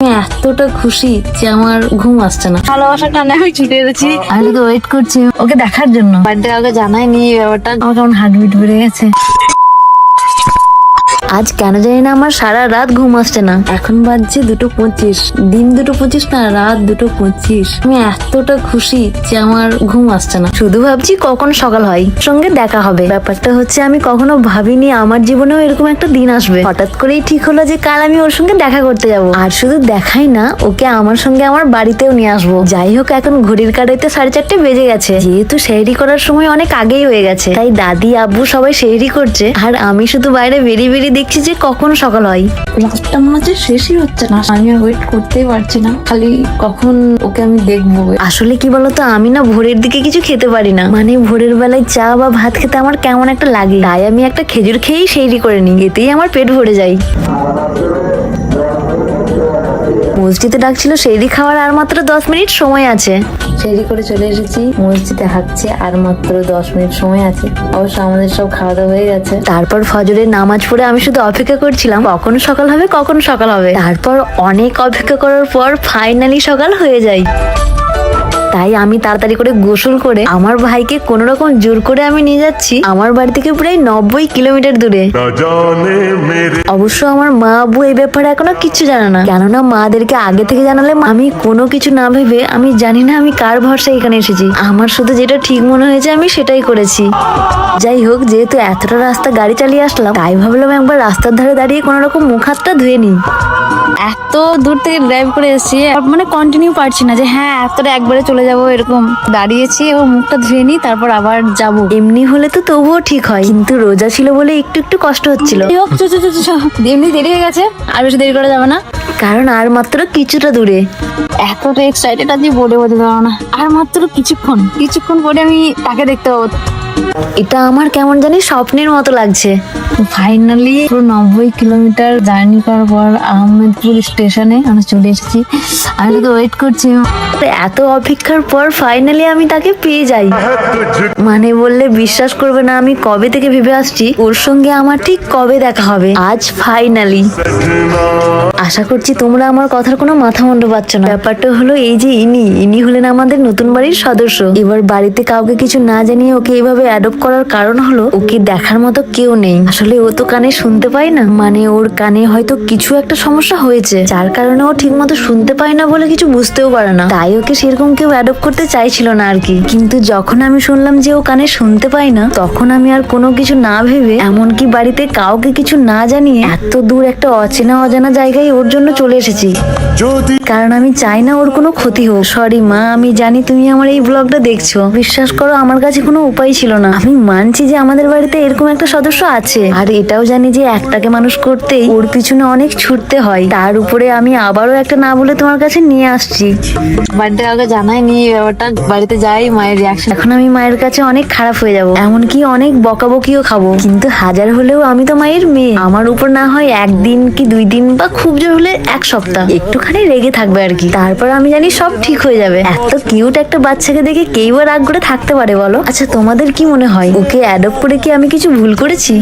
আমি এতটা খুশি যে আমার ঘুম আসছে না। ভালোবাসার টানে আমি ছুটে এসেছি, আমি তো ওয়েট করছি ওকে দেখার জন্য। বাড়িতে কাউকে জানাইনি এই ব্যাপারটা, আমার কেমন হার্টবিট বেড়ে গেছে। আজ কেন জানি না আমার সারা রাত ঘুম আসছে না। এখন বাজছে 2:25, দিন 2:25 না, রাত 2:25। আমি এতটা খুশি যে আমার ঘুম আসছে না। শুধু ভাবছি কখন সকাল হয়, সঙ্গে দেখা হবে। ব্যাপারটা হচ্ছে আমি কখনো ভাবিনি আমার জীবনেও এরকম একটা দিন আসবে। হঠাৎ করেই ঠিক হলো যে কাল আমি ওর সঙ্গে দেখা করতে যাব। আর শুধু দেখাই না, ওকে আমার সঙ্গে আমার বাড়িতেও নিয়ে আসবো। যাই হোক, এখন ঘড়ির কাঁটাইতে 4:30 বেজে গেছে। যেহেতু সেহরি করার সময় অনেক আগেই হয়ে গেছে, তাই দাদি আব্বু সবাই সেহরি করছে, আর আমি শুধু বাইরে বেরিয়ে বেরিয়ে দেখছি যে কখন সকাল হয়। রাতটা মনে হচ্ছে শেষই হচ্ছে না, আমি আর ওয়েট করতেই পারছি না, খালি কখন ওকে আমি দেখবো। আসলে কি বলতো, আমি না ভোরের দিকে কিছু খেতে পারি না, মানে ভোরের বেলায় চা বা ভাত খেতে আমার কেমন একটা লাগে। তাই আমি একটা খেজুর খেয়েই সেহরি করে নিই, এতেই আমার পেট ভরে যায়। মসজিদে ডাকছিল সেহরি খাওয়ার আর মাত্র 10 মিনিট সময় আছে। সেহরি করে চলে এসেছি, মসজিদে হাঁটছে আর মাত্র 10 মিনিট সময় আছে। অবশ্য আমাদের সব খাওয়া দাওয়া হয়ে গেছে। তারপর ফজরের নামাজ পড়ে আমি শুধু অপেক্ষা করছিলাম কখন সকাল হবে, কখন সকাল হবে। তারপর অনেক অপেক্ষা করার পর ফাইনালি সকাল হয়ে যায়। তাই আমি তাড়াতাড়ি করে গোসল করে আমার ভাইকে কোন রকম জোর করে আমি নিয়ে যাচ্ছি আমার বাড়ি থেকে প্রায় 90 কিলোমিটার দূরে। অবশ্য আমার মা আব্বু এই ব্যাপারে এখনো কিচ্ছু জানে না, কেননা মাদেরকে আগে থেকে জানালে আমি কোনো কিছু না ভেবে, আমি জানি না আমি কার ভরসায় এখানে এসেছি, আমার শুধু যেটা ঠিক মনে হয়েছে আমি সেটাই করেছি। যাই হোক, যেহেতু এতটা রাস্তা গাড়ি চালিয়ে আসলাম, তাই ভাবলাম একবার রাস্তার ধারে দাঁড়িয়ে কোনো রকম মুখ হাতটা ধুয়ে নিই। এত দূর থেকে ড্রাইভ করে এসেছি, মানে কন্টিনিউ পারছি না যে হ্যাঁ এতটা একবারে চলে যাব, এরকম দাঁড়িয়েছি ও মুখটা ধুয়ে নিই তারপর আবার যাব। এমনি হলে তো তবুও ঠিক হয়, কিন্তু রোজা ছিল বলে একটু একটু কষ্ট হচ্ছিল। এমনি দেরি হয়ে গেছে, আর বেশি দেরি করা যাবে না, কারণ আর মাত্র কিছুটা দূরে। এতটা এক্সাইটেড আছি বলে বোঝাতে পারবো না। আর মাত্র কিছুক্ষণ পরে আমি তাকে দেখতে পাবো। এটা আমার কেমন জানি স্বপ্নের মতো লাগছে। ফাইনালি পুরো 90 কিলোমিটার জার্নি করার পর আহমেদপুর স্টেশনে আমরা চলে এসেছি। আমি শুধু ওয়েট করছি। এত অপেক্ষার পর ফাইনালি আমি তাকে পেয়ে যাই। মানে বললে বিশ্বাস করবে না, আমি কবে থেকে ভেবে আসছি ওর সঙ্গে আমার ঠিক কবে দেখা হবে। আজ ফাইনালি। আশা করছি তোমরা আমার কথার কোনো মাথা মুন্ড পাচ্ছ না। ব্যাপারটা হলো এই যে ইনি হলেন আমাদের নতুন বাড়ির সদস্য। এবার বাড়িতে কাউকে কিছু না জানিয়ে ওকে এইভাবে অ্যাডপ্ট করার কারণ হলো ওকে দেখার মতো কেউ নেই। আসলে ও তো কানে শুনতে পায় না, মানে ওর কানে হয়তো কিছু একটা সমস্যা হয়েছে, যার কারণে ও ঠিক মতো শুনতে পায় না বলে কিছু বুঝতেও পারে না। তাই ওকে সেরকম কেউ অ্যাডপ্ট করতে চাইছিল না আর কি। কিন্তু যখন আমি শুনলাম যে ও কানে শুনতে পায় না, তখন আমি আর কোনো কিছু না ভেবে, এমনকি বাড়িতে কাউকে কিছু না জানিয়ে এত দূর একটা অচেনা অজানা জায়গায় ওর জন্য চলে এসেছি, কারণ আমি চাই না ওর কোনো ক্ষতি হোক। সরি মা, আমি জানি তুমি আমার এই ব্লগটা দেখছো। বিশ্বাস করো, আমার কাছে কোনো উপায় ছিল না। আমি মানছি যে আমাদের বাড়িতে এরকম একটা সদস্য আছে, আর এটাও জানি যে একটাকে মানুষ করতেই ওর পিছনে অনেক ছুটতে হয়। তার উপরে আমি আবারও একটা না বলে তোমার কাছে নিয়ে আসছি। বাড়িতে কাউকে জানাইনি এই ব্যাপারটা, বাড়িতে যাই মায়ের রিয়াকশন। এখন আমি মায়ের কাছে অনেক খারাপ হয়ে যাব, এমনকি অনেক বকাবকিও খাবো। কিন্তু হাজার হলেও আমি তো মায়ের মেয়ে, আমার উপর না হয় 1 দিন কি 2 দিন বা খুব জোর হলে 1 সপ্তাহ একটুখানি রেগে থাকবে আর কি। তারপর আমি জানি সব ঠিক হয়ে যাবে। এত কিউট একটা বাচ্চাকে দেখে কেই বা রাগ করে থাকতে পারে বলো? আচ্ছা তোমাদের কি মনে হয়, ওকে অ্যাডপ্ট করে কি আমি কিছু ভুল করেছি?